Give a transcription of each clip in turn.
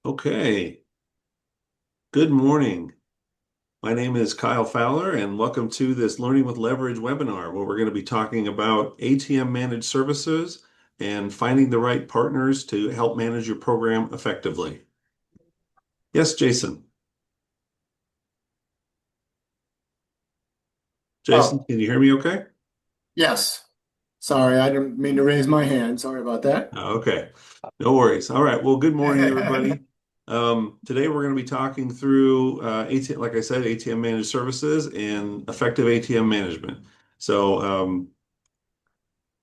Okay, good morning. My name is Kyle Fowler, and welcome to this Learning with Leverage webinar, where we're going to be talking about ATM managed services and finding the right partners to help manage your program effectively. Yes, Jason. Jason, Oh, can you hear me okay? yes. Sorry, I didn't mean to raise my hand. Sorry about that. Okay, no worries. All right, well, good morning, everybody. Today we're going to be talking through ATM, like I said, ATM managed services and effective ATM management. So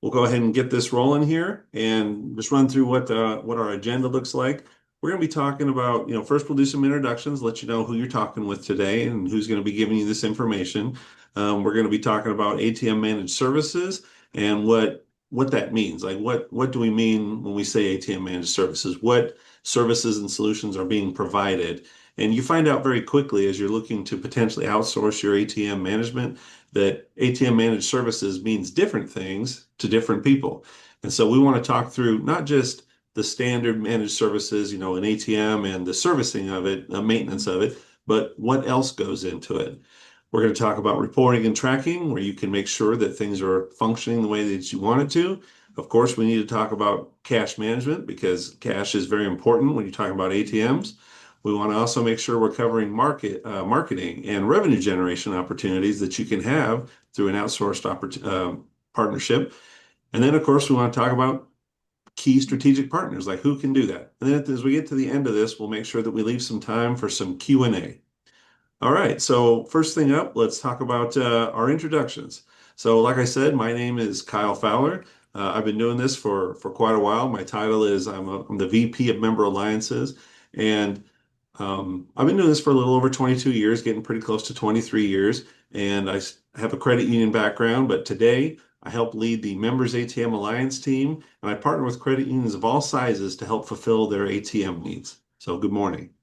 we'll go ahead and get this rolling here and just run through what our agenda looks like. We're going to be talking about, first we'll do some introductions, let you know who you're talking with today and who's going to be giving you this information. We're going to be talking about ATM managed services and what that means. Like what do we mean when we say ATM managed services? What services and solutions are being provided? And you find out very quickly as you're looking to potentially outsource your ATM management that ATM managed services means different things to different people. And so we want to talk through not just the standard managed services, an ATM and the servicing of it, the maintenance of it, but what else goes into it. We're going to talk about reporting and tracking, where you can make sure that things are functioning the way that you want it to. Of course, we need to talk about cash management because cash is very important when you're talking about ATMs. We want to also make sure we're covering marketing and revenue generation opportunities that you can have through an outsourced partnership. And then, of course, we want to talk about key strategic partners, like who can do that. And then as we get to the end of this, we'll make sure that we leave some time for some Q&A. All right, so first thing up, let's talk about our introductions. So, like I said, my name is Kyle Fowler. I've been doing this for quite a while. My title is I'm the VP of Member Alliances, and I've been doing this for a little over 22 years, getting pretty close to 23 years. And have a credit union background, but today I help lead the Members ATM Alliance team, and I partner with credit unions of all sizes to help fulfill their ATM needs. So, good morning.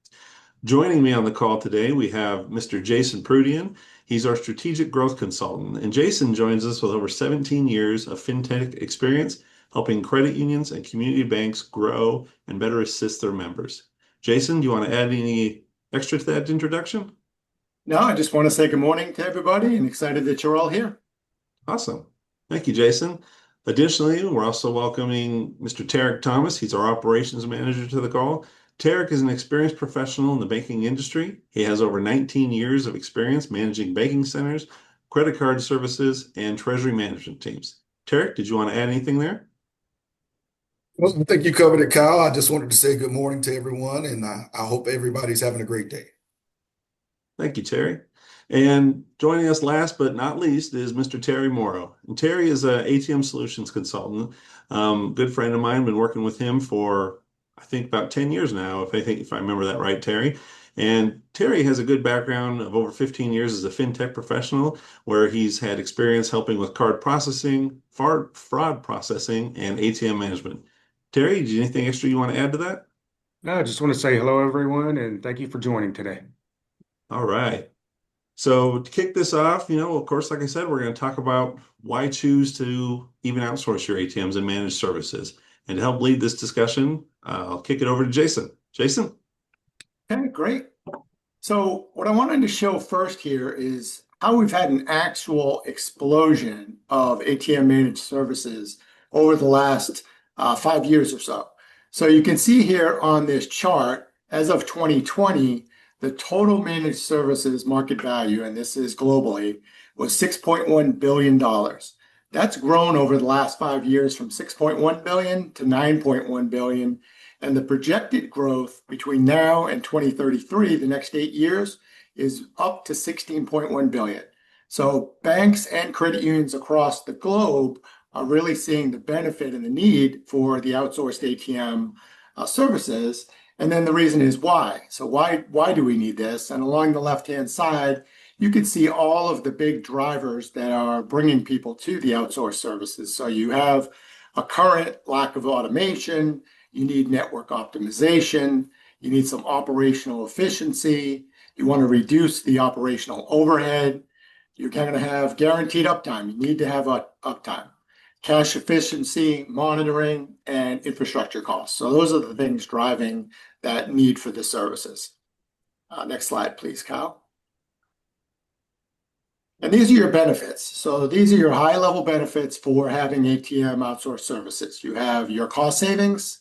Joining me on the call today, we have Mr. Jason Prudian. He's our strategic growth consultant, and Jason joins us with over 17 years of fintech experience, helping credit unions and community banks grow and better assist their members. Jason, do you want to add any extra to that introduction? No, I just want to say good morning to everybody and excited that you're all here. Awesome. Thank you, Jason. Additionally, we're also welcoming Mr. Tarek Thomas. He's our operations manager to the call. Tarek is an experienced professional in the banking industry. He has over 19 years of experience managing banking centers, credit card services, and treasury management teams. Tarek, did you want to add anything there? Well, I think you covered it, Kyle. I just wanted to say good morning to everyone, and I hope everybody's having a great day. Thank you, Terry. And joining us last but not least is Mr. Terry Morrow. And Terry is a ATM solutions consultant. Good friend of mine, been working with him for I think about 10 years now, if I remember that right, Terry. And Terry has a good background of over 15 years as a fintech professional, where he's had experience helping with card processing, fraud processing, and ATM management. Terry, do you have anything extra you want to add to that? No, I just want to say hello, everyone, and thank you for joining today. All right. So to kick this off, of course, like I said, we're going to talk about why choose to even outsource your ATMs and managed services. And to help lead this discussion, I'll kick it over to Jason. Jason? Okay, great. So what I wanted to show first here is how we've had an actual explosion of ATM managed services over the last 5 years or so. So you can see here on this chart, as of 2020, the total managed services market value, and this is globally, was $6.1 billion. That's grown over the last 5 years from 6.1 billion to 9.1 billion. And the projected growth between now and 2033, the next 8 years, is up to 16.1 billion. So banks and credit unions across the globe are really seeing the benefit and the need for the outsourced ATM services. And then the reason is why. So why do we need this? And along the left-hand side, you can see all of the big drivers that are bringing people to the outsourced services. So you have a current lack of automation. You need network optimization. You need some operational efficiency. You want to reduce the operational overhead. You're going to have guaranteed uptime. You need to have uptime. cash efficiency, monitoring, and infrastructure costs. So those are the things driving that need for the services. Next slide, please, Kyle. And these are your benefits. So these are your high-level benefits for having ATM outsourced services. You have your cost savings,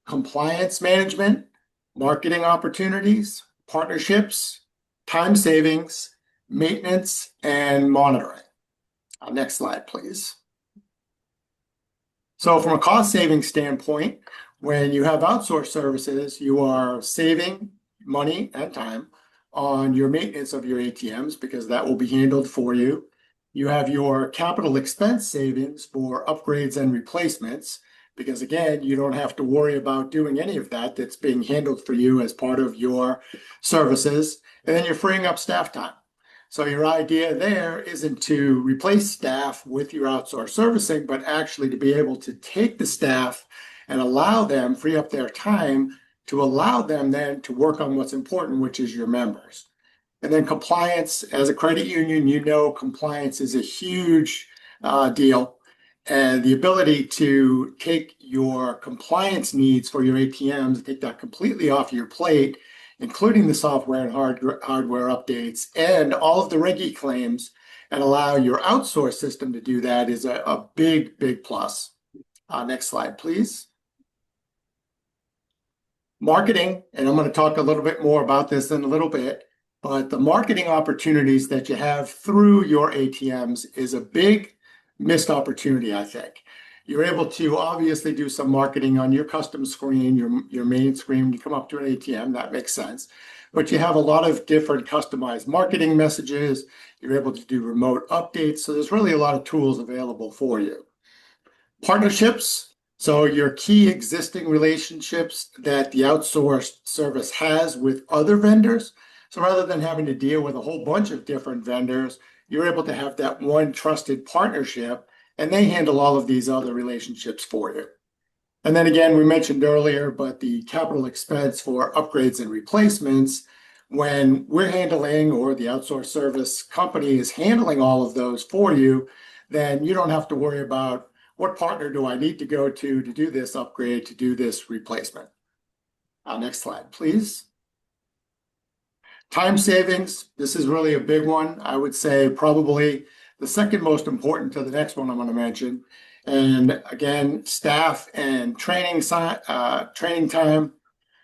compliance management, marketing opportunities, partnerships, time savings, maintenance, and monitoring. Next slide, please. So from a cost saving standpoint, when you have outsourced services, you are saving money and time on your maintenance of your ATMs because that will be handled for you. You have your capital expense savings for upgrades and replacements because, again, you don't have to worry about doing any of that. That's being handled for you as part of your services. And then you're freeing up staff time. So your idea there isn't to replace staff with your outsourced servicing, but actually to be able to take the staff and allow them, free up their time to allow them then to work on what's important, which is your members. And then compliance, as a credit union, you know compliance is a huge deal. And the ability to take your compliance needs for your ATMs, take that completely off your plate, including the software and hardware updates and all of the Regi claims, and allow your outsourced system to do that is a big, big plus. Next slide, please. Marketing, and I'm going to talk a little bit more about this in a little bit, but the marketing opportunities that you have through your ATMs is a big missed opportunity, I think. You're able to obviously do some marketing on your custom screen, your main screen. You come up to an ATM, that makes sense. But you have a lot of different customized marketing messages. You're able to do remote updates. So there's really a lot of tools available for you. Partnerships. So your key existing relationships that the outsourced service has with other vendors. So rather than having to deal with a whole bunch of different vendors, you're able to have that one trusted partnership, and they handle all of these other relationships for you. And then again, we mentioned earlier, but the capital expense for upgrades and replacements, when we're handling or the outsourced service company is handling all of those for you, then you don't have to worry about what partner do I need to go to do this upgrade, to do this replacement. Next slide, please. Time savings, this is really a big one. I would say probably the second most important to the next one I'm going to mention. And again, staff and training time,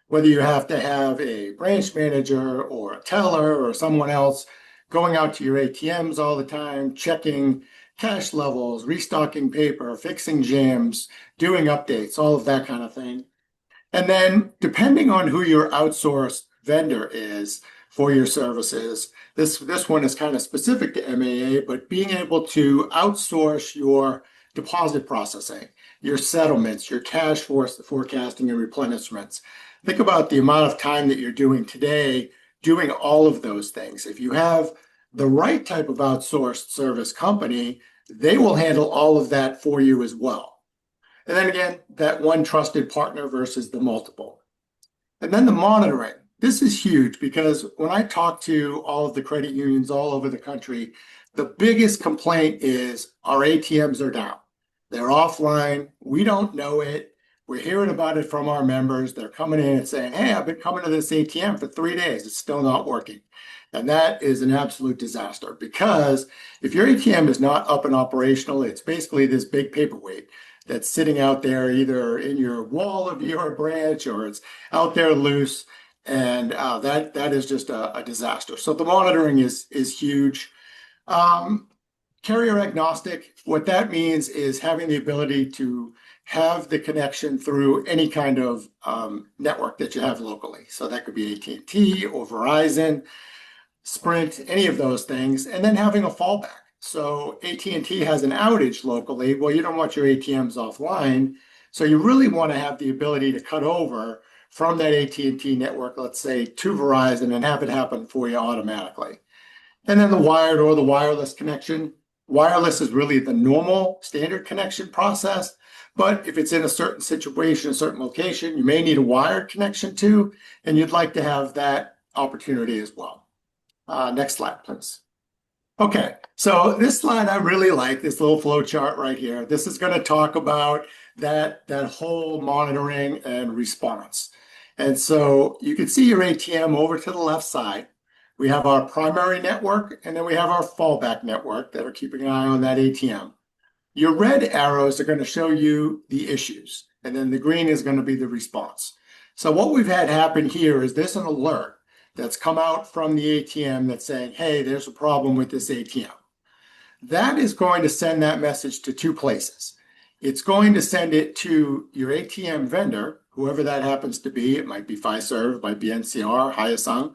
whether you have to have a branch manager or a teller or someone else going out to your ATMs all the time, checking cash levels, restocking paper, fixing jams, doing updates, all of that kind of thing. And then depending on who your outsourced vendor is for your services, this one is kind of specific to MAA, but being able to outsource your deposit processing, your settlements, your cash forecasting and replenishments. Think about the amount of time that you're doing today doing all of those things. If you have the right type of outsourced service company, they will handle all of that for you as well. And then again, that one trusted partner versus the multiple. And then the monitoring. This is huge because when I talk to all of the credit unions all over the country, the biggest complaint is our ATMs are down. They're offline. We don't know it. We're hearing about it from our members. They're coming in and saying, hey, I've been coming to this ATM for 3 days. It's still not working. And that is an absolute disaster because if your ATM is not up and operational, it's basically this big paperweight that's sitting out there either in your wall of your branch or it's out there loose. And that is just a disaster. So the monitoring is huge. Carrier agnostic, what that means is having the ability to have the connection through any kind of network that you have locally. So that could be AT&T or Verizon, Sprint, any of those things, and then having a fallback. So AT&T has an outage locally. Well, you don't want your ATMs offline. So you really want to have the ability to cut over from that AT&T network, let's say, to Verizon and have it happen for you automatically. And then the wired or the wireless connection. Wireless is really the normal standard connection process. But if it's in a certain situation, a certain location, you may need a wired connection too, and you'd like to have that opportunity as well. Next slide, please. Okay, so this slide I really like, this little flow chart right here. This is going to talk about that whole monitoring and response. And so you can see your ATM over to the left side. We have our primary network, and then we have our fallback network that are keeping an eye on that ATM. Your red arrows are going to show you the issues, and then the green is going to be the response. So what we've had happen here is there's an alert that's come out from the ATM that's saying, hey, there's a problem with this ATM. That is going to send that message to two places. It's going to send it to your ATM vendor, whoever that happens to be. It might be Fiserv, it might be NCR, Hyosung.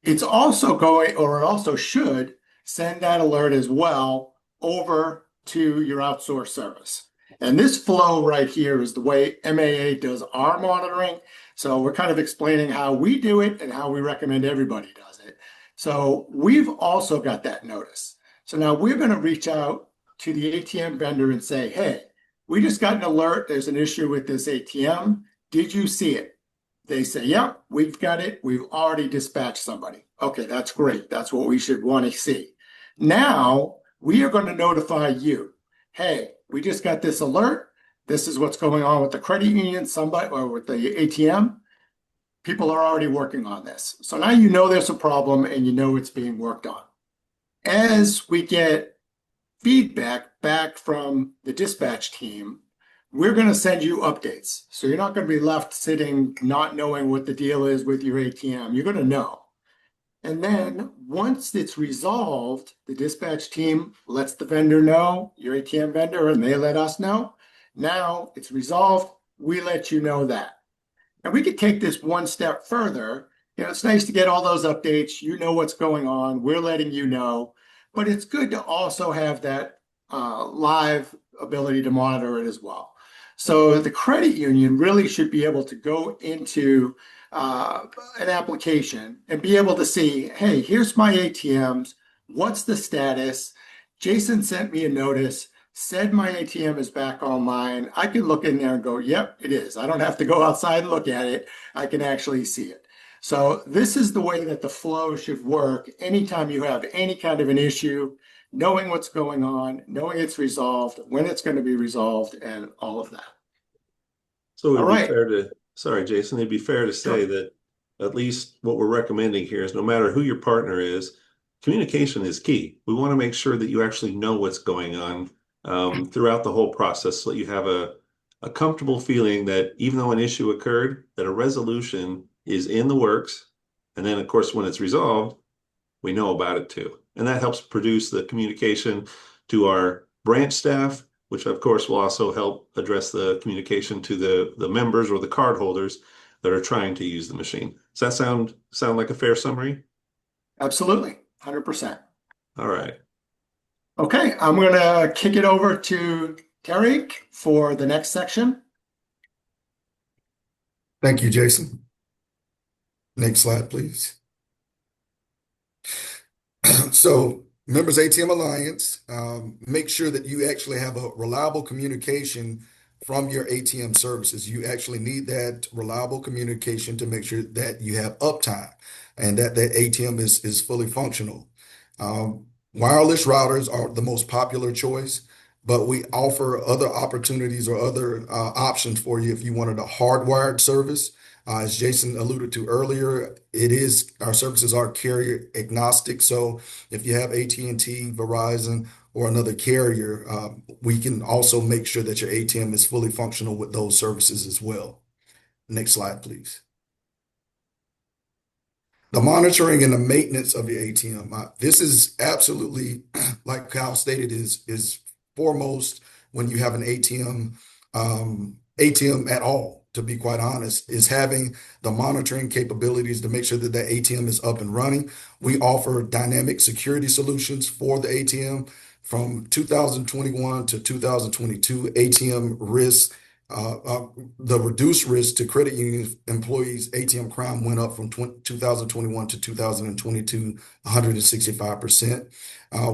It's also going, or it also should send that alert as well over to your outsourced service. And this flow right here is the way MAA does our monitoring. So we're kind of explaining how we do it and how we recommend everybody does it. So we've also got that notice. So now we're going to reach out to the ATM vendor and say, hey, we just got an alert. There's an issue with this ATM. Did you see it? They say, yep, we've got it. We've already dispatched somebody. Okay, that's great. That's what we should want to see. Now we are going to notify you. Hey, we just got this alert. This is what's going on with the credit union, somebody, or with the ATM. People are already working on this. So now you know there's a problem and you know it's being worked on. As we get feedback back from the dispatch team, we're going to send you updates. So you're not going to be left sitting not knowing what the deal is with your ATM. You're going to know. And then once it's resolved, the dispatch team lets the vendor know, your ATM vendor, and they let us know. Now it's resolved. We let you know that. And we could take this one step further. It's nice to get all those updates. You know what's going on. We're letting you know. But it's good to also have that live ability to monitor it as well. So the credit union really should be able to go into an application and be able to see, hey, here's my ATMs. What's the status? Jason sent me a notice, said my ATM is back online. I can look in there and go, yep, it is. I don't have to go outside and look at it. I can actually see it. So this is the way that the flow should work anytime you have any kind of an issue, knowing what's going on, knowing it's resolved, when it's going to be resolved, and all of that. So All right. sorry, Jason, it'd be fair to say Sure. that at least what we're recommending here is no matter who your partner is, communication is key. We want to make sure that you actually know what's going on throughout the whole process so that you have a comfortable feeling that even though an issue occurred, that a resolution is in the works. And then, of course, when it's resolved, we know about it too. And that helps produce the communication to our branch staff, which of course will also help address the communication to the members or the card holders that are trying to use the machine. Does that sound like a fair summary? Absolutely. 100%. All right. Okay, I'm going to kick it over to Tariq for the next section. Thank you, Jason. Next slide, please. So, Members ATM Alliance, make sure that you actually have a reliable communication from your ATM services. You actually need that reliable communication to make sure that you have uptime and that the ATM is fully functional. Wireless routers are the most popular choice, but we offer other opportunities or other options for you if you wanted a hardwired service. As Jason alluded to earlier, our services are carrier agnostic. So if you have AT&T, Verizon, or another carrier, we can also make sure that your ATM is fully functional with those services as well. Next slide, please. The monitoring and the maintenance of your ATM. This is absolutely, like Kyle stated, is foremost when you have an ATM at all, to be quite honest, is having the monitoring capabilities to make sure that the ATM is up and running. We offer dynamic security solutions for the ATM from 2021 to 2022. ATM risk, the reduced risk to credit union employees, ATM crime went up from 2021 to 2022, 165%,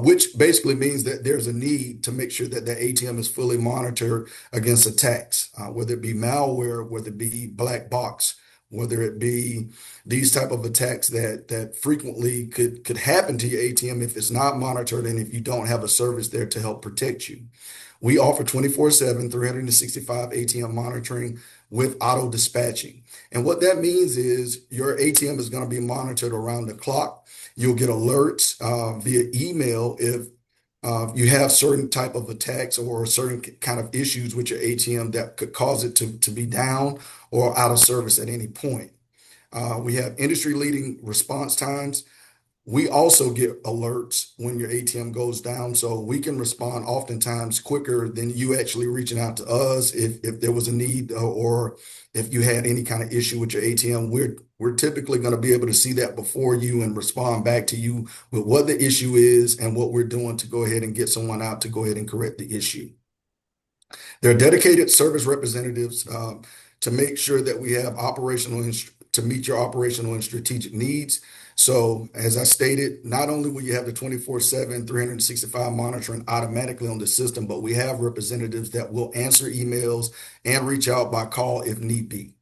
which basically means that there's a need to make sure that the ATM is fully monitored against attacks, whether it be malware, whether it be black box, whether it be these type of attacks that frequently could happen to your ATM if it's not monitored and if you don't have a service there to help protect you. We offer 24/7, 365 ATM monitoring with auto dispatching. And what that means is your ATM is going to be monitored around the clock. You'll get alerts via email if you have certain type of attacks or certain kind of issues with your ATM that could cause it to be down or out of service at any point. We have industry leading response times. We also get alerts when your ATM goes down, so we can respond oftentimes quicker than you actually reaching out to us if there was a need or if you had any kind of issue with your ATM. We're typically going to be able to see that before you and respond back to you with what the issue is and what we're doing to go ahead and get someone out to go ahead and correct the issue. There are dedicated service representatives to make sure that we have to meet your operational and strategic needs. So as I stated, not only will you have the 24/7, 365 monitoring automatically on the system, but we have representatives that will answer emails and reach out by call if need be.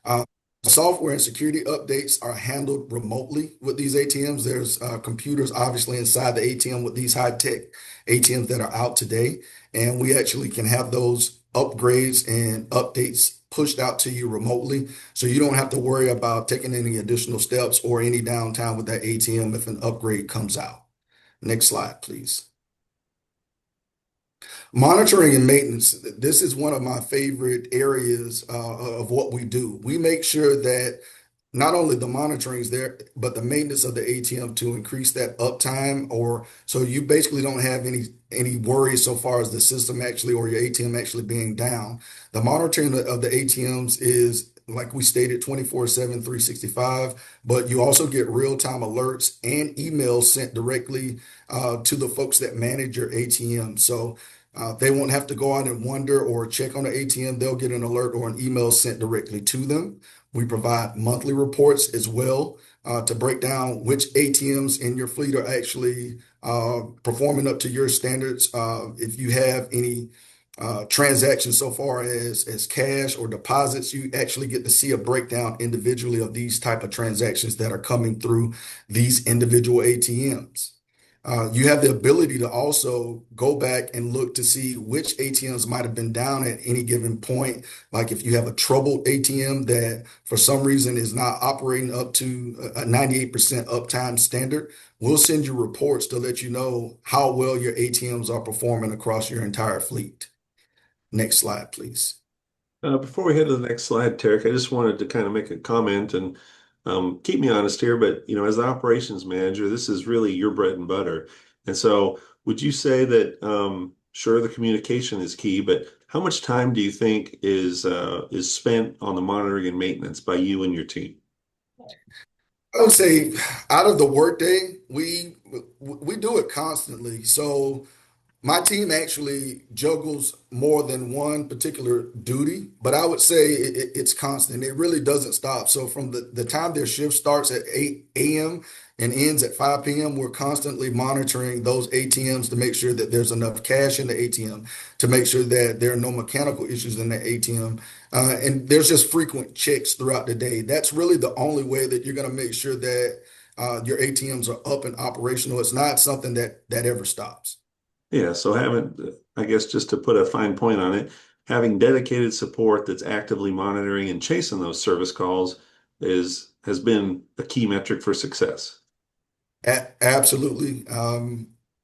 Uh, Software and security updates are handled remotely with these ATMs. There's computers obviously inside the ATM with these high-tech ATMs that are out today, and we actually can have those upgrades and updates pushed out to you remotely, so you don't have to worry about taking any additional steps or any downtime with that ATM if an upgrade comes out. Next slide, please. Monitoring and maintenance. This is one of my favorite areas of what we do. We make sure that not only the monitoring is there, but the maintenance of the ATM to increase that uptime, or so you basically don't have any worries so far as the system actually or your ATM actually being down. The monitoring of the ATMs is, like we stated, 24/7, 365, but you also get real-time alerts and emails sent directly to the folks that manage your ATM. So they won't have to go out and wonder or check on the ATM. They'll get an alert or an email sent directly to them. We provide monthly reports as well to break down which ATMs in your fleet are actually performing up to your standards. If you have any transactions so far as cash or deposits, you actually get to see a breakdown individually of these type of transactions that are coming through these individual ATMs. You have the ability to also go back and look to see which ATMs might have been down at any given point. Like if you have a troubled ATM that for some reason is not operating up to a 98% uptime standard, we'll send you reports to let you know how well your ATMs are performing across your entire fleet. Next slide, please. Before we head to the next slide, Tarek, I just wanted to kind of make a comment and keep me honest here, but as the operations manager, this is really your bread and butter. And so would you say that sure, the communication is key, but how much time do you think is spent on the monitoring and maintenance by you and your team? I would say out of the workday, we do it constantly. So my team actually juggles more than one particular duty, but I would say it's constant. It really doesn't stop. So from the time their shift starts at 8 a.m. and ends at 5 p.m., we're constantly monitoring those ATMs to make sure that there's enough cash in the ATM, to make sure that there are no mechanical issues in the ATM. And there's just frequent checks throughout the day. That's really the only way that you're going to make sure that your ATMs are up and operational. It's not something that ever stops. Yeah, so I guess just to put a fine point on it, having dedicated support that's actively monitoring and chasing those service calls has been a key metric for success. Absolutely.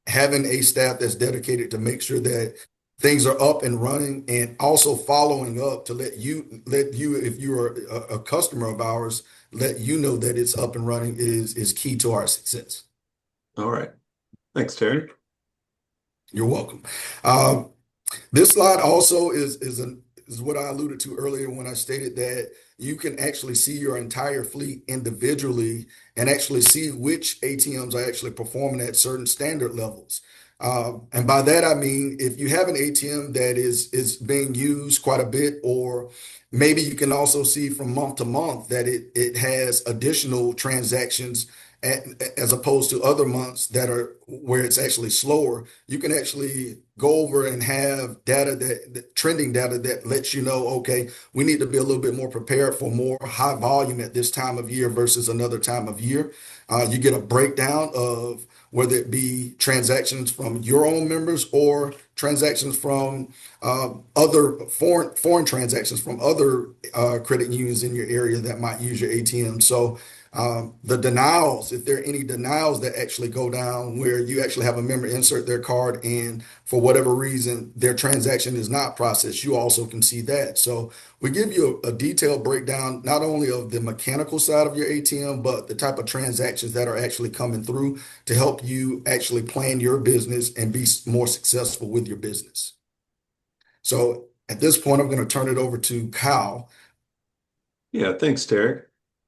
Having a staff that's dedicated to make sure that things are up and running and also following up to let you, if you are a customer of ours, let you know that it's up and running is key to our success. All right. Thanks, Terry. You're welcome. This slide also is what I alluded to earlier when I stated that you can actually see your entire fleet individually and actually see which ATMs are actually performing at certain standard levels. And by that, I mean, if you have an ATM that is being used quite a bit, or maybe you can also see from month to month that it has additional transactions as opposed to other months that are where it's actually slower. You can actually go over and have data that trending data that lets you know, okay, we need to be a little bit more prepared for more high volume at this time of year versus another time of year. You get a breakdown of whether it be transactions from your own members or transactions from other foreign transactions from other credit unions in your area that might use your ATM. So the denials, if there are any denials that actually go down where you actually have a member insert their card and for whatever reason their transaction is not processed, you also can see that. So we give you a detailed breakdown not only of the mechanical side of your ATM, but the type of transactions that are actually coming through to help you actually plan your business and be more successful with your business. So at this point, I'm going to turn it over to Kyle. Yeah, thanks, Tarek.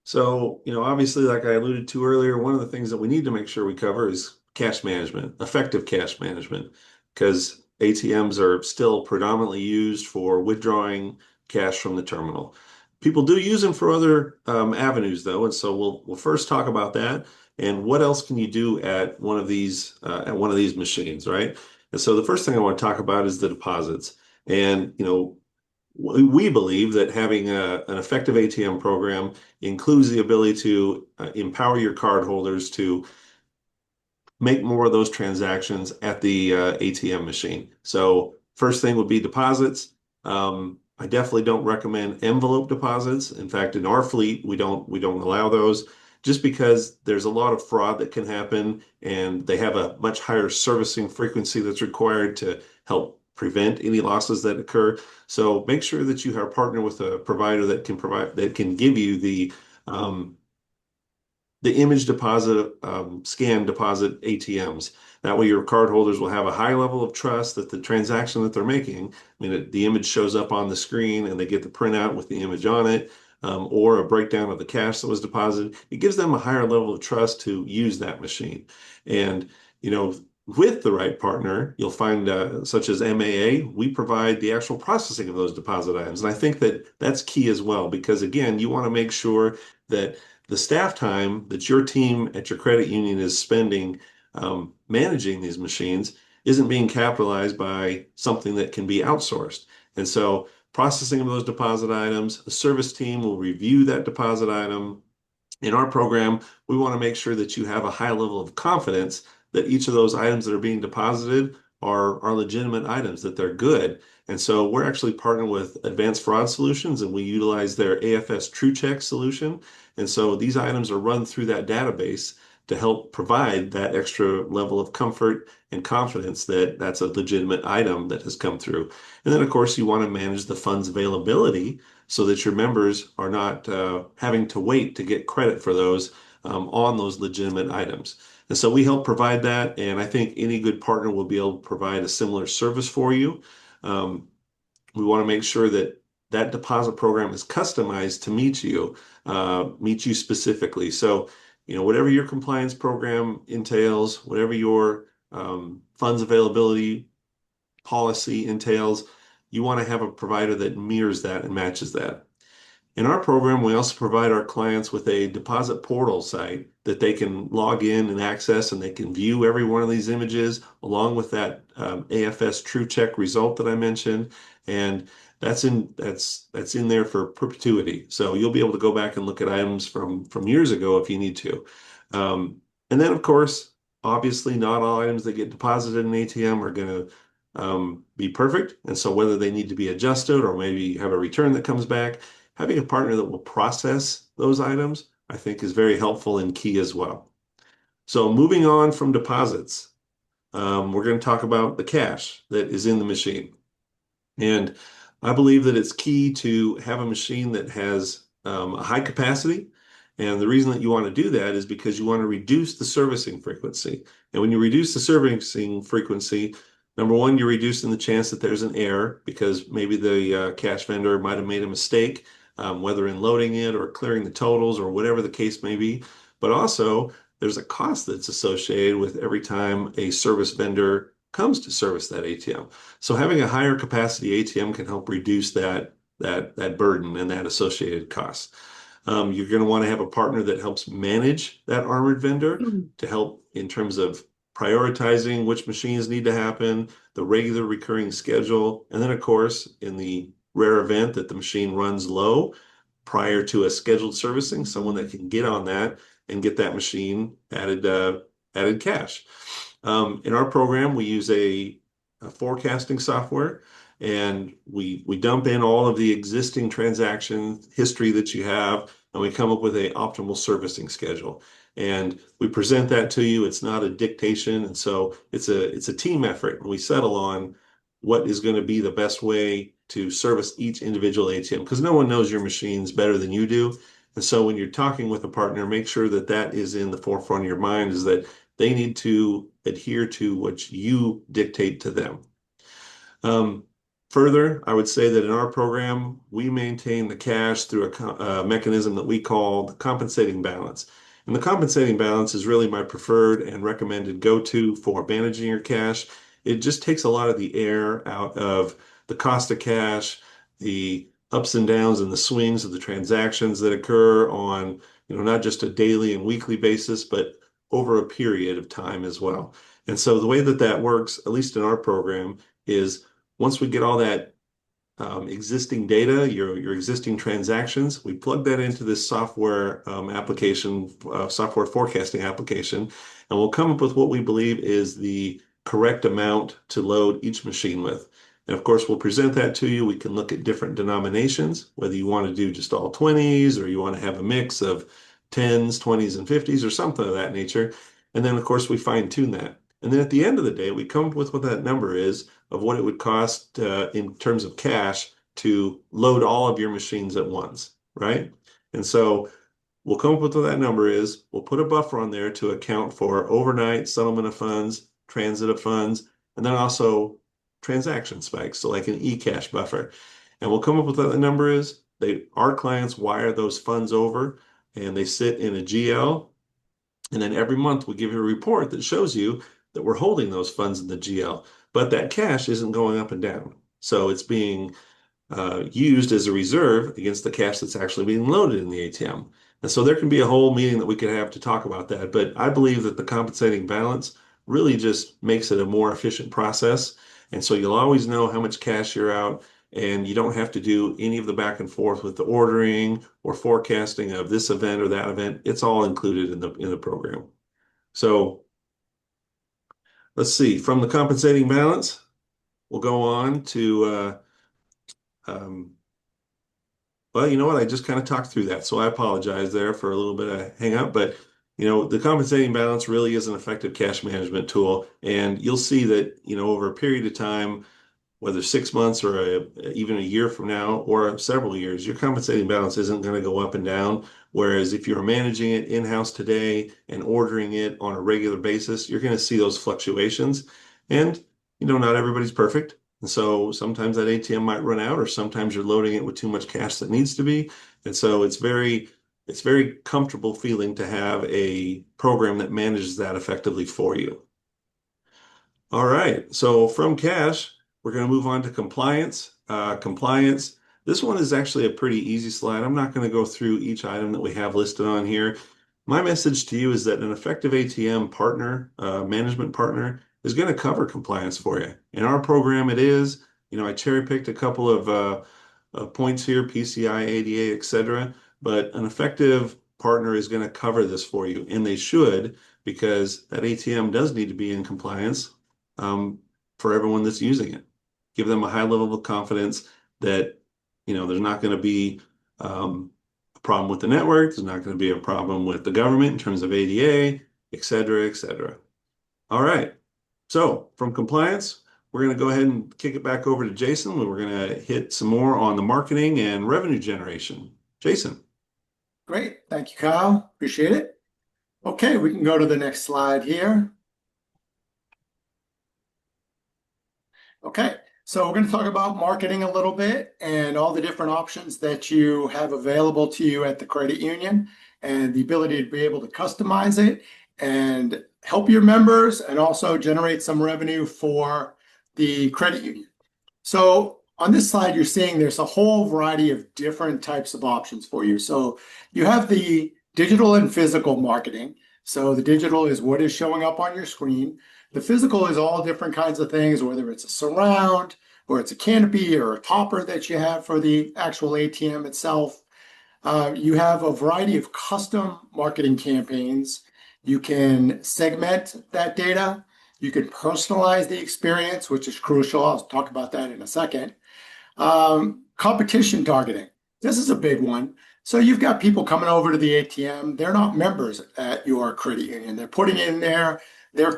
So, obviously, like I alluded to earlier, one of the things that we need to make sure we cover is cash management, effective cash management, because ATMs are still predominantly used for withdrawing cash from the terminal. People do use them for other avenues, though, and so we'll first talk about that and what else can you do at one of these machines, right? And so the first thing I want to talk about is the deposits. And we believe that having an effective ATM program includes the ability to empower your cardholders to make more of those transactions at the ATM machine. So first thing would be deposits. I definitely don't recommend envelope deposits. In fact, in our fleet, we don't allow those just because there's a lot of fraud that can happen, and they have a much higher servicing frequency that's required to help prevent any losses that occur. So make sure that you are partnered with a provider that can give you um, the image deposit, scan deposit ATMs. That way, your cardholders will have a high level of trust that the transaction that they're making, the image shows up on the screen and they get the printout with the image on it, or a breakdown of the cash that was deposited. It gives them a higher level of trust to use that machine. And, with the right partner, you'll find, such as MAA, we provide the actual processing of those deposit items. And I think that that's key as well, because again, you want to make sure that the staff time that your team at your credit union is spending managing these machines isn't being capitalized by something that can be outsourced. And so processing of those deposit items, the service team will review that deposit item. In our program, we want to make sure that you have a high level of confidence that each of those items that are being deposited are legitimate items, that they're good. And so we're actually partnered with Advanced Fraud Solutions, and we utilize their AFS TrueCheck solution. And so these items are run through that database to help provide that extra level of comfort and confidence that that's a legitimate item that has come through. And then, of course, you want to manage the funds availability so that your members are not having to wait to get credit for those on those legitimate items. And so we help provide that, and I think any good partner will be able to provide a similar service for you. Um, we want to make sure that that deposit program is customized to meet you specifically. So, whatever your compliance program entails, whatever your funds availability policy entails, you want to have a provider that mirrors that and matches that. In our program, we also provide our clients with a deposit portal site that they can log in and access, and they can view every one of these images along with that AFS TrueCheck result that I mentioned. And that's in there for perpetuity. So you'll be able to go back and look at items from years ago if you need to. And then, of course, obviously, not all items that get deposited in ATM are going to be perfect. And so whether they need to be adjusted or maybe have a return that comes back, having a partner that will process those items, I think, is very helpful and key as well. So moving on from deposits, we're going to talk about the cash that is in the machine. And I believe that it's key to have a machine that has a high capacity. And the reason that you want to do that is because you want to reduce the servicing frequency. And when you reduce the servicing frequency, number one, you're reducing the chance that there's an error because maybe the cash vendor might have made a mistake, whether in loading it or clearing the totals or whatever the case may be. But also, there's a cost that's associated with every time a service vendor comes to service that ATM. So having a higher capacity ATM can help reduce that burden and that associated cost. You're going to want to have a partner that helps manage that armored vendor to help in terms of prioritizing which machines need to happen, the regular recurring schedule, and then, of course, in the rare event that the machine runs low prior to a scheduled servicing, someone that can get on that and get that machine added cash. In our program, we use a forecasting software, and we dump in all of the existing transaction history that you have, and we come up with a optimal servicing schedule. And we present that to you. It's not a dictation, and so it's a team effort. And we settle on what is going to be the best way to service each individual ATM, because no one knows your machines better than you do. And so when you're talking with a partner, make sure that that is in the forefront of your mind, is that they need to adhere to what you dictate to them. Further, I would say that in our program, we maintain the cash through a mechanism that we call the compensating balance. And the compensating balance is really my preferred and recommended go-to for managing your cash. It just takes a lot of the air out of the cost of cash, the ups and downs and the swings of the transactions that occur on, not just a daily and weekly basis, but over a period of time as well. And so the way that that works, at least in our program, is once we get all that existing data, your existing transactions, we plug that into this software application, software forecasting application, and we'll come up with what we believe is the correct amount to load each machine with. And of course, we'll present that to you. We can look at different denominations, whether you want to do just all 20s or you want to have a mix of 10s, 20s, and 50s or something of that nature. And then, of course, we fine tune that. And then at the end of the day, we come up with what that number is of what it would cost in terms of cash to load all of your machines at once, right? And so we'll come up with what that number is. We'll put a buffer on there to account for overnight settlement of funds, transit of funds, and then also transaction spikes, so like an e-cash buffer. And we'll come up with what the number is. Our clients wire those funds over, and they sit in a GL. And then every month we give you a report that shows you that we're holding those funds in the GL, but that cash isn't going up and down. So it's being used as a reserve against the cash that's actually being loaded in the ATM. And so there can be a whole meeting that we could have to talk about that. But I believe that the compensating balance really just makes it a more efficient process. And so you'll always know how much cash you're out, and you don't have to do any of the back and forth with the ordering or forecasting of this event or that event. It's all included in the program. So let's see, from the compensating balance, we'll go on to well, you know what? I just kind of talked through that. So I apologize there for a little bit of hang up, but the compensating balance really is an effective cash management tool. And you'll see that, over a period of time, whether 6 months or even a year from now or several years, your compensating balance isn't going to go up and down. Whereas if you're managing it in-house today and ordering it on a regular basis, you're going to see those fluctuations. And, not everybody's perfect. And so sometimes that ATM might run out, or sometimes you're loading it with too much cash that needs to be. And so it's very comfortable feeling to have a program that manages that effectively for you. All right, so from cash, we're going to move on to compliance. Compliance, this one is actually a pretty easy slide. I'm not going to go through each item that we have listed on here. My message to you is that an effective ATM partner, management partner, is going to cover compliance for you. In our program, it is. I cherry-picked a couple of points here, PCI, ADA, etc. But an effective partner is going to cover this for you, and they should, because that ATM does need to be in compliance for everyone that's using it. Give them a high level of confidence that there's not going to be a problem with the network, there's not going to be a problem with the government in terms of ADA, et cetera, et cetera. All right, so from compliance, we're going to go ahead and kick it back over to Jason, and we're going to hit some more on the marketing and revenue generation. Jason. Great. Thank you, Kyle. Appreciate it. Okay, we can go to the next slide here. Okay, so we're going to talk about marketing a little bit and all the different options that you have available to you at the credit union, and the ability to be able to customize it and help your members and also generate some revenue for the credit union. So on this slide, you're seeing there's a whole variety of different types of options for you. So you have the digital and physical marketing. So the digital is what is showing up on your screen. The physical is all different kinds of things, whether it's a surround or it's a canopy or a topper that you have for the actual ATM itself. You have a variety of custom marketing campaigns. You can segment that data. You can personalize the experience, which is crucial. I'll talk about that in a second. Competition targeting. This is a big one. So you've got people coming over to the ATM. They're not members at your credit union. They're putting in their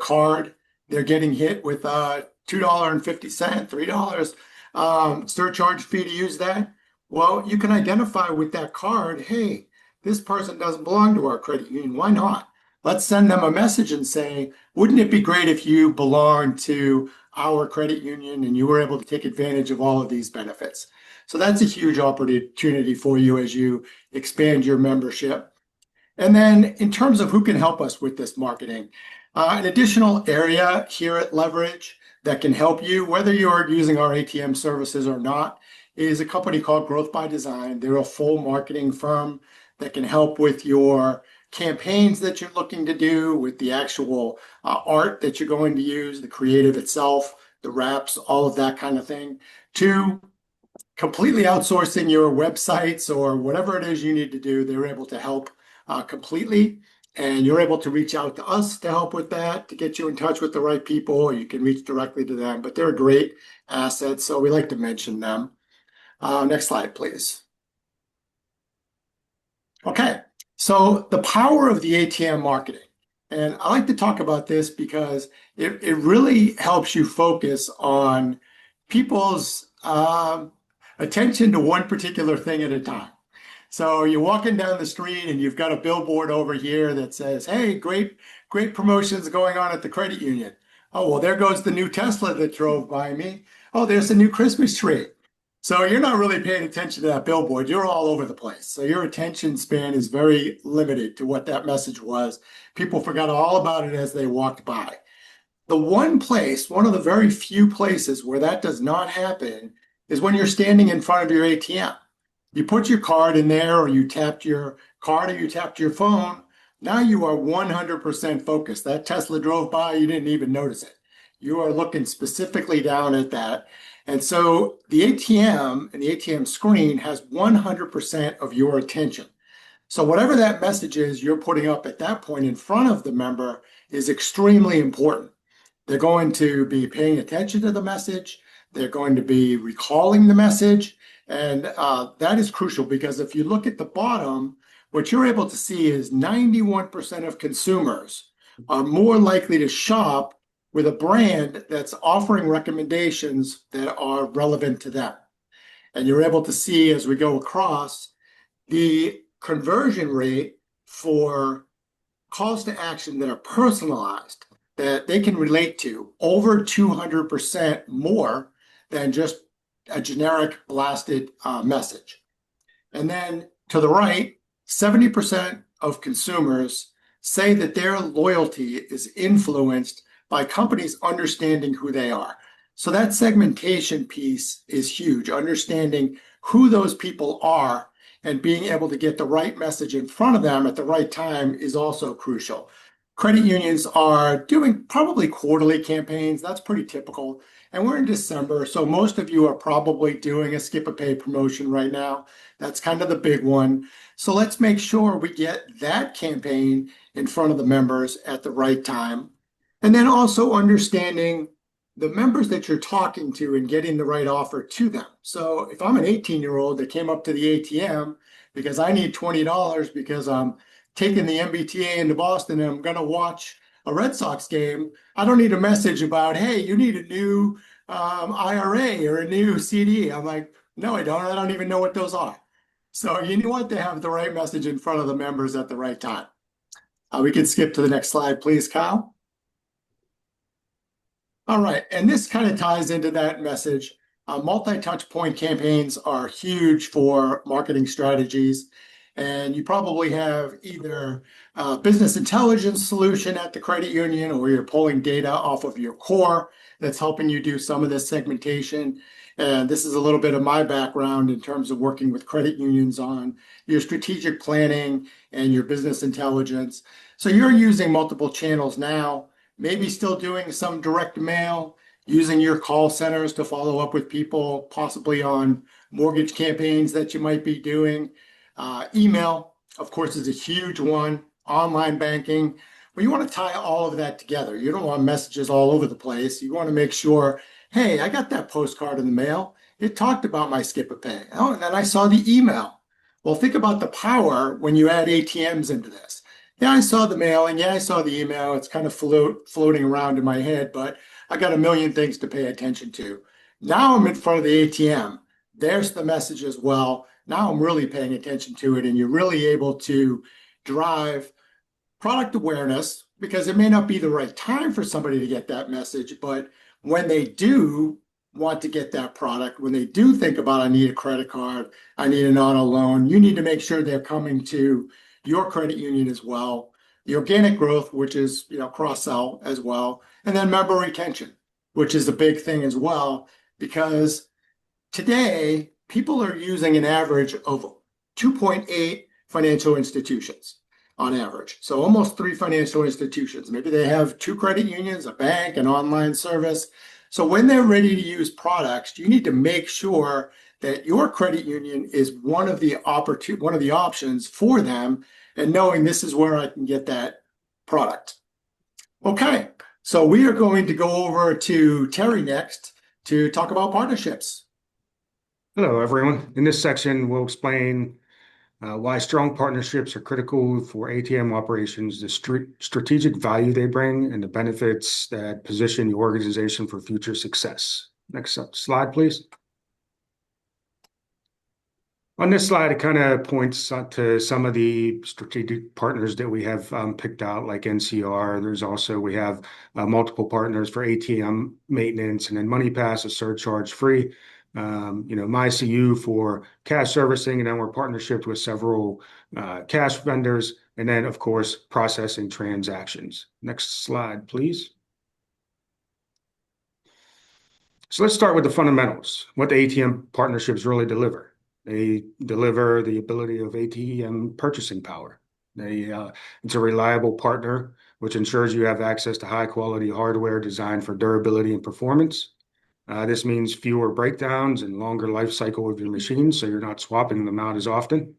card. They're getting hit with $2.50, $3 surcharge fee to use that. Well, you can identify with that card, hey, this person doesn't belong to our credit union. Why not? Let's send them a message and say, wouldn't it be great if you belonged to our credit union and you were able to take advantage of all of these benefits? So that's a huge opportunity for you as you expand your membership. And then in terms of who can help us with this marketing, an additional area here at Leverage that can help you, whether you're using our ATM services or not, is a company called Growth by Design. They're a full marketing firm that can help with your campaigns that you're looking to do, with the actual art that you're going to use, the creative itself, the wraps, all of that kind of thing, to completely outsourcing your websites or whatever it is you need to do. They're able to help completely. And you're able to reach out to us to help with that, to get you in touch with the right people, or you can reach directly to them. But they're a great asset, so we like to mention them. Next slide, please. Okay, so the power of the ATM marketing. And I like to talk about this because it really helps you focus on people's attention to one particular thing at a time. So you're walking down the street and you've got a billboard over here that says, hey, great promotions going on at the credit union. Oh, well, there goes the new Tesla that drove by me. Oh, there's the new Christmas tree. So you're not really paying attention to that billboard. You're all over the place. So your attention span is very limited to what that message was. People forgot all about it as they walked by. The one place, one of the very few places where that does not happen is when you're standing in front of your ATM. You put your card in there, or you tapped your card, or you tapped your phone. Now you are 100% focused. That Tesla drove by, you didn't even notice it. You are looking specifically down at that. And so the ATM and the ATM screen has 100% of your attention. So whatever that message is you're putting up at that point in front of the member is extremely important. They're going to be paying attention to the message. They're going to be recalling the message. And that is crucial, because if you look at the bottom, what you're able to see is 91% of consumers are more likely to shop with a brand that's offering recommendations that are relevant to them. And you're able to see, as we go across, the conversion rate for calls to action that are personalized, that they can relate to, over 200% more than just a generic blasted message. And then to the right, 70% of consumers say that their loyalty is influenced by companies understanding who they are. So that segmentation piece is huge. Understanding who those people are and being able to get the right message in front of them at the right time is also crucial. Credit unions are doing probably quarterly campaigns. That's pretty typical. And we're in December, so most of you are probably doing a skip a pay promotion right now. That's kind of the big one. So let's make sure we get that campaign in front of the members at the right time. And then also understanding the members that you're talking to and getting the right offer to them. So if I'm an 18-year-old that came up to the ATM because I need $20 because I'm taking the MBTA into Boston and I'm going to watch a Red Sox game, I don't need a message about, hey, you need a new IRA or a new CD. I'm like, no, I don't. I don't even know what those are. So you want to have the right message in front of the members at the right time. We can skip to the next slide, please, Kyle. All right, and this kind of ties into that message. Multi-touch point campaigns are huge for marketing strategies. And you probably have either a business intelligence solution at the credit union, or you're pulling data off of your core that's helping you do some of this segmentation. And this is a little bit of my background in terms of working with credit unions on your strategic planning and your business intelligence. So you're using multiple channels now, maybe still doing some direct mail, using your call centers to follow up with people, possibly on mortgage campaigns that you might be doing. Email, of course, is a huge one, online banking. But you want to tie all of that together. You don't want messages all over the place. You want to make sure, hey, I got that postcard in the mail. It talked about my skip a pay. Oh, and then I saw the email. Well, think about the power when you add ATMs into this. Yeah, I saw the mailing. Yeah, I saw the email. It's kind of floating around in my head, but I got a million things to pay attention to. Now I'm in front of the ATM. There's the message as well. Now I'm really paying attention to it, and you're really able to drive product awareness because it may not be the right time for somebody to get that message, but when they do want to get that product, when they do think about, I need a credit card, I need an auto loan, you need to make sure they're coming to your credit union as well. The organic growth, which is, cross sell as well, and then member retention, which is a big thing as well, because today people are using an average of 2.8 financial institutions on average. So almost three financial institutions. Maybe they have two credit unions, a bank, an online service. So when they're ready to use products, you need to make sure that your credit union is one of the options for them, and knowing this is where I can get that product. Okay, so we are going to go over to Terry next to talk about partnerships. Hello, everyone. In this section, we'll explain why strong partnerships are critical for ATM operations, the strategic value they bring, and the benefits that position your organization for future success. Next slide, please. On this slide, it kind of points to some of the strategic partners that we have picked out, like NCR. We have multiple partners for ATM maintenance, and then MoneyPass is surcharge free. MyCU for cash servicing, and then we're partnerships with several cash vendors, and then of course processing transactions. Next slide, please. So let's start with the fundamentals. What the ATM partnerships really deliver. They deliver the ability of ATM purchasing power. It's a reliable partner, which ensures you have access to high quality hardware designed for durability and performance. This means fewer breakdowns and longer life cycle of your machines, so you're not swapping them out as often.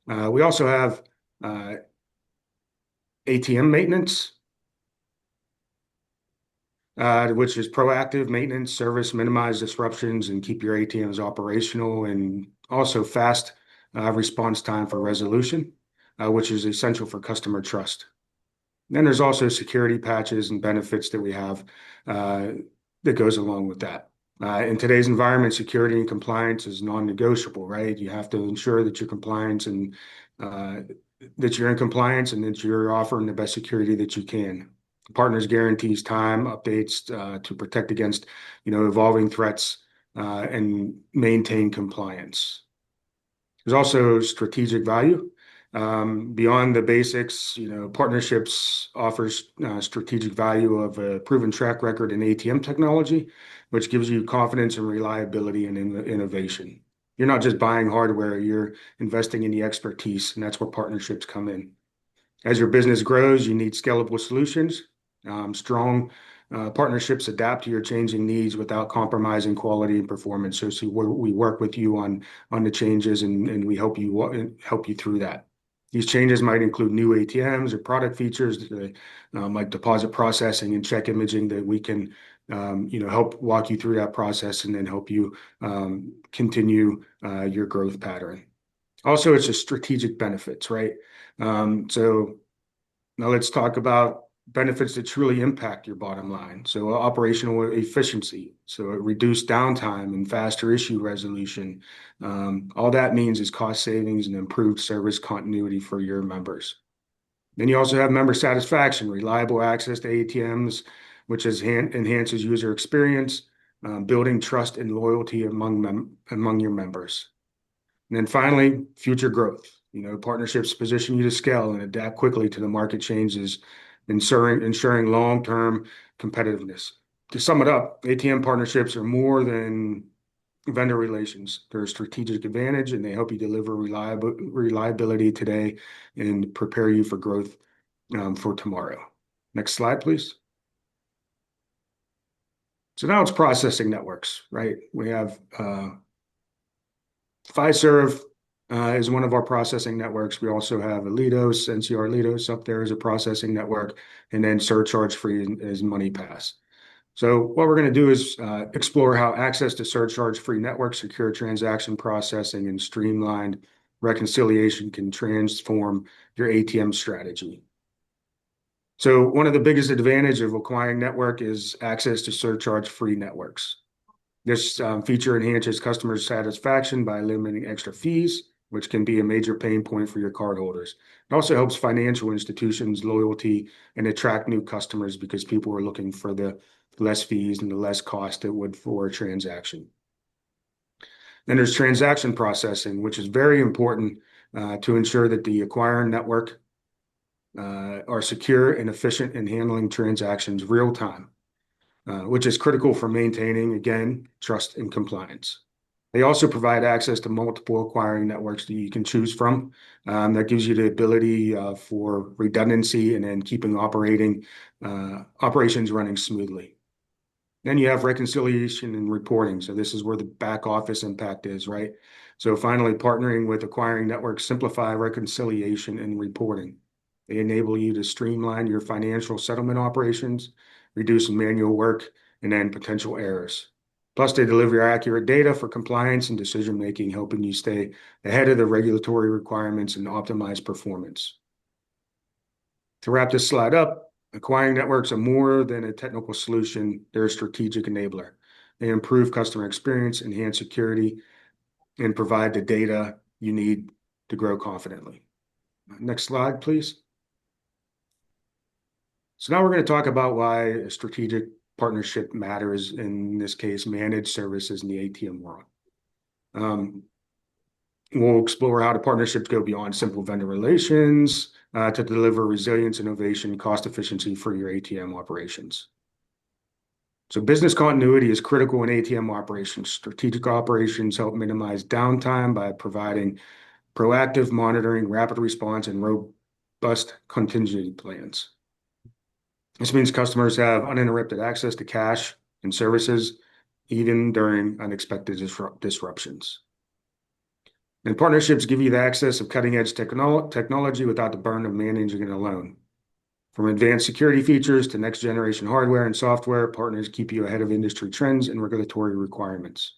We also have ATM maintenance, which is proactive maintenance, service, minimize disruptions, and keep your ATMs operational, and also fast response time for resolution, which is essential for customer trust. Then there's also security patches and benefits that we have that goes along with that. In today's environment, security and compliance is non-negotiable, right? You have to ensure that you're compliant and that you're in compliance and that you're offering the best security that you can. Partners guarantees time updates to protect against, evolving threats and maintain compliance. There's also strategic value. Beyond the basics, partnerships offers strategic value of a proven track record in ATM technology, which gives you confidence and reliability and innovation. You're not just buying hardware, you're investing in the expertise, and that's where partnerships come in. As your business grows, you need scalable solutions. Strong partnerships adapt to your changing needs without compromising quality and performance. So we work with you on the changes, and we help you through that. These changes might include new ATMs or product features like deposit processing and check imaging that we can help walk you through that process and then help you continue your growth pattern. Also, it's a strategic benefits, right? So now let's talk about benefits that truly impact your bottom line. So operational efficiency, so reduced downtime and faster issue resolution. All that means is cost savings and improved service continuity for your members. Then you also have member satisfaction, reliable access to ATMs, which enhances user experience, building trust and loyalty among your members. And then finally, future growth. Partnerships position you to scale and adapt quickly to the market changes, ensuring long-term competitiveness. To sum it up, ATM partnerships are more than vendor relations. They're a strategic advantage, and they help you deliver reliability today and prepare you for growth for tomorrow. Next slide, please. So now it's processing networks, right? We have Fiserv is one of our processing networks. We also have Alitos, NCR Alitos up there as a processing network, and then surcharge-free is MoneyPass. So what we're going to do is explore how access to surcharge-free networks, secure transaction processing, and streamlined reconciliation can transform your ATM strategy. So one of the biggest advantages of acquiring network is access to surcharge-free networks. This feature enhances customer satisfaction by eliminating extra fees, which can be a major pain point for your cardholders. It also helps financial institutions' loyalty and attract new customers because people are looking for the less fees and the less cost it would for a transaction. Then there's transaction processing, which is very important to ensure that the acquiring network are secure and efficient in handling transactions real time, which is critical for maintaining, again, trust and compliance. They also provide access to multiple acquiring networks that you can choose from. That gives you the ability for redundancy and then keeping operations running smoothly. Then you have reconciliation and reporting. So this is where the back office impact is, right? So finally, partnering with acquiring networks simplify reconciliation and reporting. They enable you to streamline your financial settlement operations, reduce manual work, and then potential errors. Plus, they deliver accurate data for compliance and decision-making, helping you stay ahead of the regulatory requirements and optimize performance. To wrap this slide up, acquiring networks are more than a technical solution. They're a strategic enabler. They improve customer experience, enhance security, and provide the data you need to grow confidently. Next slide, please. So now we're going to talk about why a strategic partnership matters, in this case, managed services in the ATM world. We'll explore how the partnerships go beyond simple vendor relations to deliver resilience, innovation, cost efficiency for your ATM operations. So business continuity is critical in ATM operations. Strategic operations help minimize downtime by providing proactive monitoring, rapid response, and robust contingency plans. This means customers have uninterrupted access to cash and services, even during unexpected disruptions. And partnerships give you the access of cutting-edge technology without the burden of managing it alone. From advanced security features to next-generation hardware and software, partners keep you ahead of industry trends and regulatory requirements.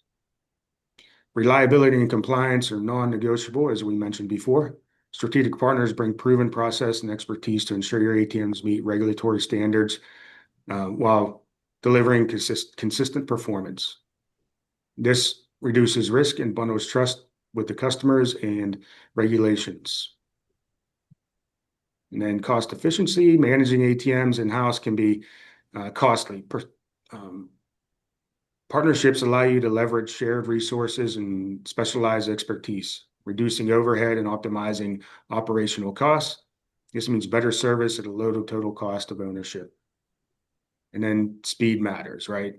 Reliability and compliance are non-negotiable, as we mentioned before. Strategic partners bring proven process and expertise to ensure your ATMs meet regulatory standards while delivering consistent performance. This reduces risk and bundles trust with the customers and regulations. And then cost efficiency, managing ATMs in-house can be costly. Partnerships allow you to leverage shared resources and specialized expertise, reducing overhead and optimizing operational costs. This means better service at a low total cost of ownership. And then speed matters, right?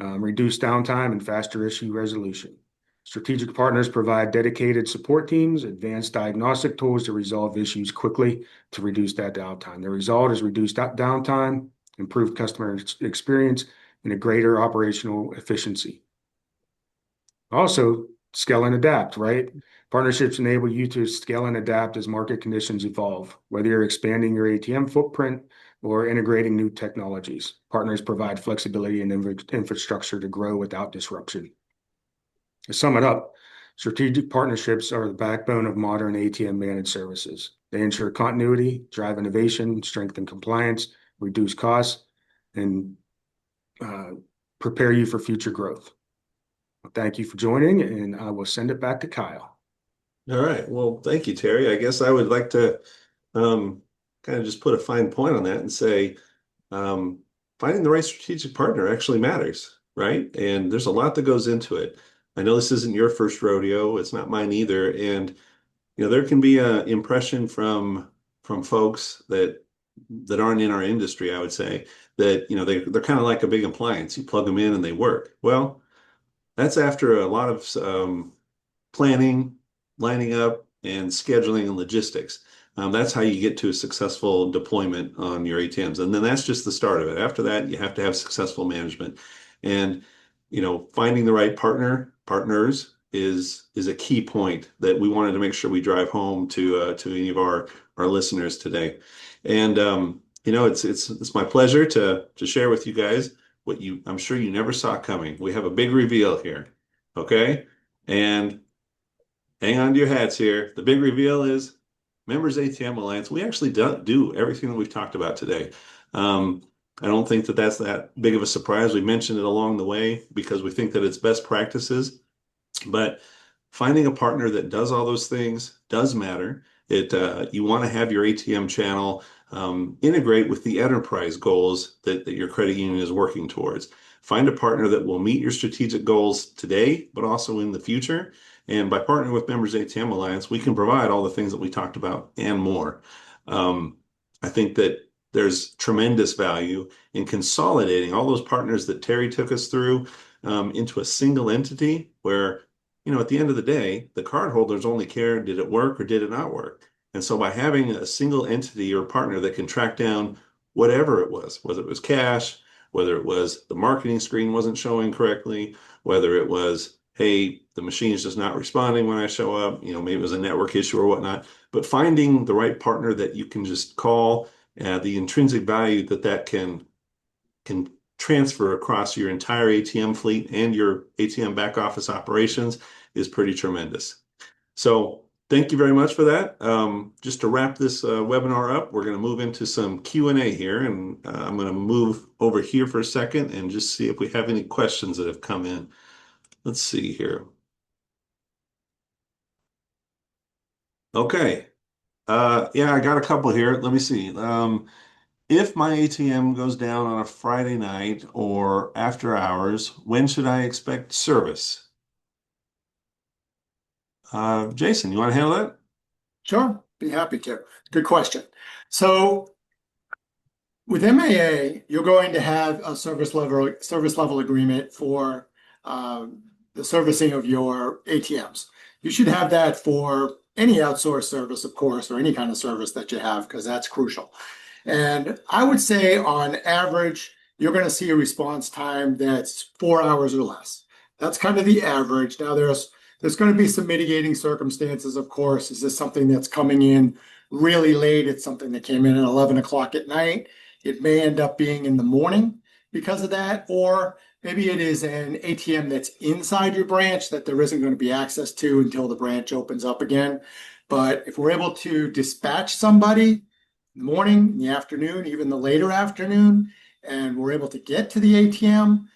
Reduced downtime and faster issue resolution. Strategic partners provide dedicated support teams, advanced diagnostic tools to resolve issues quickly to reduce that downtime. The result is reduced downtime, improved customer experience, and a greater operational efficiency. Also, scale and adapt, right? Partnerships enable you to scale and adapt as market conditions evolve. Whether you're expanding your ATM footprint or integrating new technologies, partners provide flexibility and infrastructure to grow without disruption. To sum it up, strategic partnerships are the backbone of modern ATM managed services. They ensure continuity, drive innovation, strengthen compliance, reduce costs, and prepare you for future growth. Thank you for joining, and I will send it back to Kyle. All right. Well, thank you, Terry. I guess I would like to kind of just put a fine point on that and say finding the right strategic partner actually matters, right? And there's a lot that goes into it. I know this isn't your first rodeo. It's not mine either. And there can be an impression from folks that aren't in our industry, I would say, that they're kind of like a big appliance. You plug them in and they work. Well, That's after a lot of planning, lining up, and scheduling and logistics. That's how you get to a successful deployment on your ATMs. And then that's just the start of it. After that, you have to have successful management. And, finding the right partners is a key point that we wanted to make sure we drive home to any of our listeners today. And it's my pleasure to share with you guys what I'm sure you never saw coming. We have a big reveal here. Okay. And hang on to your hats here. The big reveal is Members ATM Alliance. We actually do everything that we've talked about today. Um, I don't think that that's that big of a surprise. We mentioned it along the way because we think that it's best practices. But finding a partner that does all those things does matter. You want to have your ATM channel integrate with the enterprise goals that your credit union is working towards. Find a partner that will meet your strategic goals today, but also in the future. And by partnering with Members ATM Alliance, we can provide all the things that we talked about and more. Um, I think that there's tremendous value in consolidating all those partners that Terry took us through into a single entity where at the end of the day, the cardholders only care, did it work or did it not work? And so by having a single entity or partner that can track down whatever it was, whether it was cash, whether it was the marketing screen wasn't showing correctly, whether it was, hey, the machine's just not responding when I show up, maybe it was a network issue or whatnot, but finding the right partner that you can just call, the intrinsic value that can transfer across your entire ATM fleet and your ATM back office operations is pretty tremendous. So thank you very much for that. Just to wrap this webinar up, we're going to move into some Q&A here, and I'm going to move over here for a second and just see if we have any questions that have come in. Let's see here. Okay. Yeah, I got a couple here. Let me see. If my ATM goes down on a Friday night or after hours, when should I expect service? Jason, you want to handle that? Sure, be happy to. Good question. So with MAA, you're going to have a service level agreement for the servicing of your ATMs. You should have that for any outsourced service, of course, or any kind of service that you have, because that's crucial. And I would say on average, you're going to see a response time that's 4 hours or less. That's kind of the average. Now there's going to be some mitigating circumstances, of course. Is this something that's coming in really late? It's something that came in at 11 o'clock at night. It may end up being in the morning because of that, or maybe it is an ATM that's inside your branch that there isn't going to be access to until the branch opens up again. But if we're able to dispatch somebody in the morning, in the afternoon, even the later afternoon, and we're able to get to the ATM,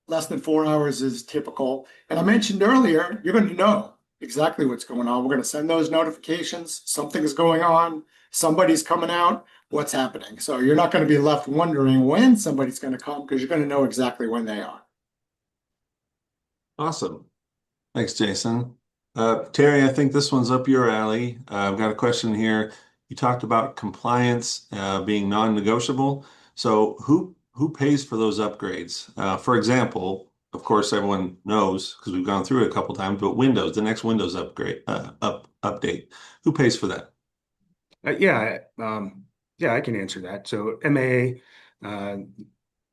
less than 4 hours is typical. And I mentioned earlier, you're going to know exactly what's going on. We're going to send those notifications. Something's going on. Somebody's coming out. What's happening? So you're not going to be left wondering when somebody's going to come because you're going to know exactly when they are. Awesome. Thanks, Jason. Terry, I think this one's up your alley. I've got a question here. You talked about compliance being non-negotiable. So who pays for those upgrades? For example, of course, everyone knows because we've gone through it a couple times, but Windows, the next Windows update, who pays for that? Yeah, yeah, I can answer that. So MAA,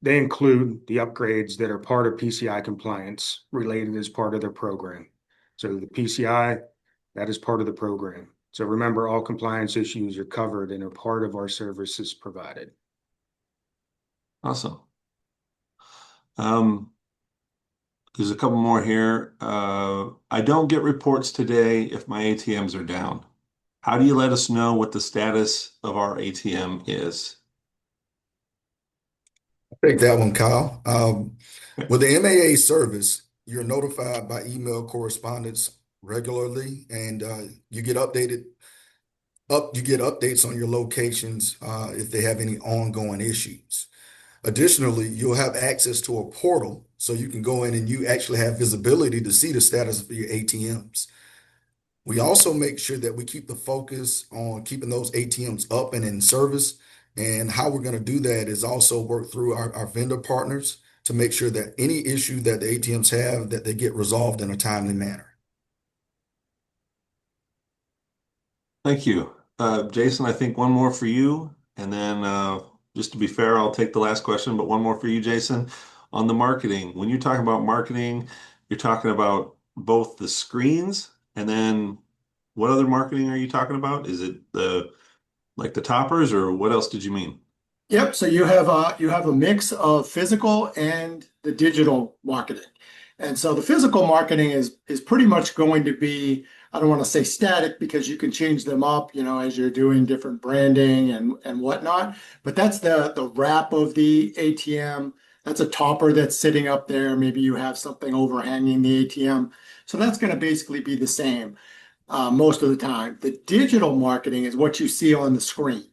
they include the upgrades that are part of PCI compliance related as part of their program. So the PCI, that is part of the program. So remember, all compliance issues are covered and are part of our services provided. Awesome. There's a couple more here. I don't get reports today if my ATMs are down. How do you let us know what the status of our ATM is? Take that one, Kyle. With the MAA service, you're notified by email correspondence regularly, and you get updates on your locations if they have any ongoing issues. Additionally, you'll have access to a portal so you can go in and you actually have visibility to see the status of your ATMs. We also make sure that we keep the focus on keeping those ATMs up and in service. And how we're going to do that is also work through our vendor partners. to make sure that any issue that the ATMs have, that they get resolved in a timely manner. Thank you. Jason, I think one more for you. And then just to be fair, I'll take the last question, but one more for you, Jason. On the marketing, when you're talking about marketing, you're talking about both the screens and then what other marketing are you talking about? Is it the like the toppers or what else did you mean? Yep. So you have a mix of physical and the digital marketing. And so the physical marketing is pretty much going to be, I don't want to say static because you can change them up, as you're doing different branding and whatnot. But that's the wrap of the ATM. That's a topper that's sitting up there. Maybe you have something overhanging the ATM. So that's going to basically be the same most of the time. The digital marketing is what you see on the screen.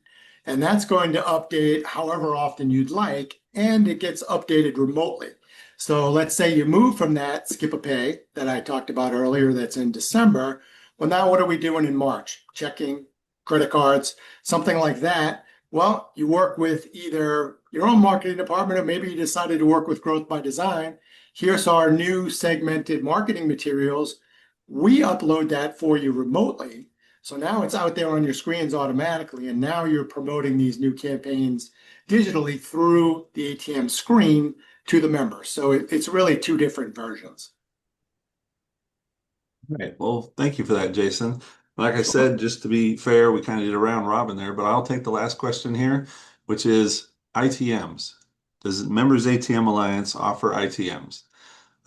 And that's going to update however often you'd like, and it gets updated remotely. So let's say you move from that skip a pay that I talked about earlier that's in December. Well, now what are we doing in March? Checking, credit cards, something like that. Well, you work with either your own marketing department or maybe you decided to work with Growth by Design. Here's our new segmented marketing materials. We upload that for you remotely. So now it's out there on your screens automatically, and now you're promoting these new campaigns digitally through the ATM screen to the members. So it's really two different versions. Right. Well, thank you for that, Jason. Like I said, just to be fair, we kind of did a round robin there, but I'll take the last question here, which is ITMs. Does Members ATM Alliance offer ITMs?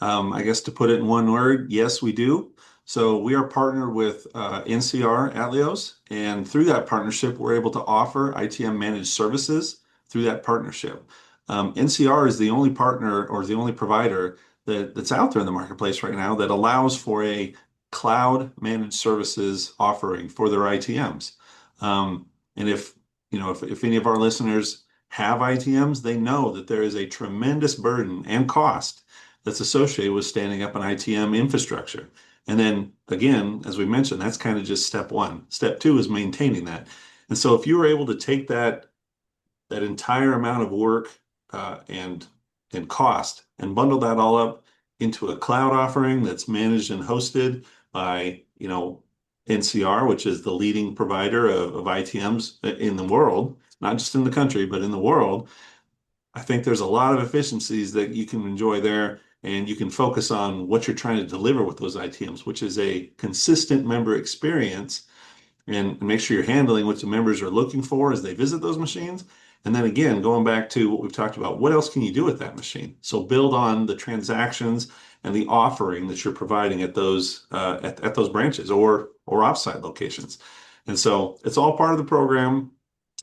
I guess to put it in one word, yes, we do. So we are partnered with NCR Atleos, and through that partnership, we're able to offer ITM managed services through that partnership. NCR is the only partner or the only provider that's out there in the marketplace right now that allows for a cloud managed services offering for their ITMs. And if any of our listeners have ITMs, they know that there is a tremendous burden and cost that's associated with standing up an ITM infrastructure. And then again, as we mentioned, that's kind of just step one. Step two is maintaining that. And so if you were able to take that entire amount of work and cost and bundle that all up into a cloud offering that's managed and hosted by, NCR, which is the leading provider of ITMs in the world, not just in the country, but in the world, I think there's a lot of efficiencies that you can enjoy there, and you can focus on what you're trying to deliver with those ITMs, which is a consistent member experience, and make sure you're handling what the members are looking for as they visit those machines. And then again, going back to what we've talked about, what else can you do with that machine? So build on the transactions and the offering that you're providing at those at those branches or offsite locations. And so it's all part of the program.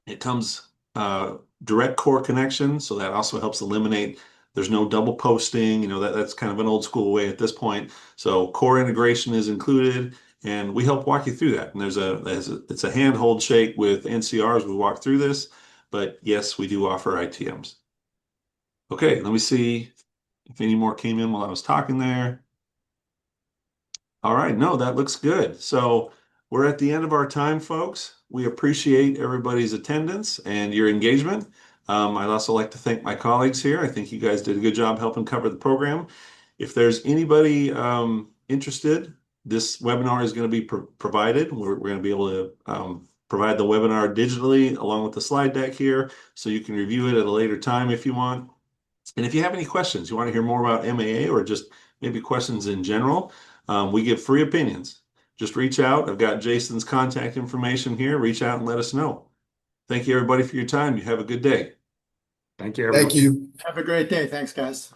It comes direct core connection, so that also helps eliminate. There's no double posting. That's kind of an old school way at this point. So core integration is included, and we help walk you through that. And it's a handhold shake with NCR as we walk through this. But yes, we do offer ITMs. Okay, let me see if any more came in while I was talking there. All right, no, that looks good. So we're at the end of our time, folks. We appreciate everybody's attendance and your engagement. I'd also like to thank my colleagues here. I think you guys did a good job helping cover the program. If there's anybody interested, this webinar is going to be provided. We're going to be able to provide the webinar digitally along with the slide deck here, so you can review it at a later time if you want. And if you have any questions, you want to hear more about MAA or just maybe questions in general, we give free opinions. Just reach out. I've got Jason's contact information here. Reach out and let us know. Thank you, everybody, for your time. You have a good day. Thank you, everyone. Thank you. Have a great day. Thanks, guys.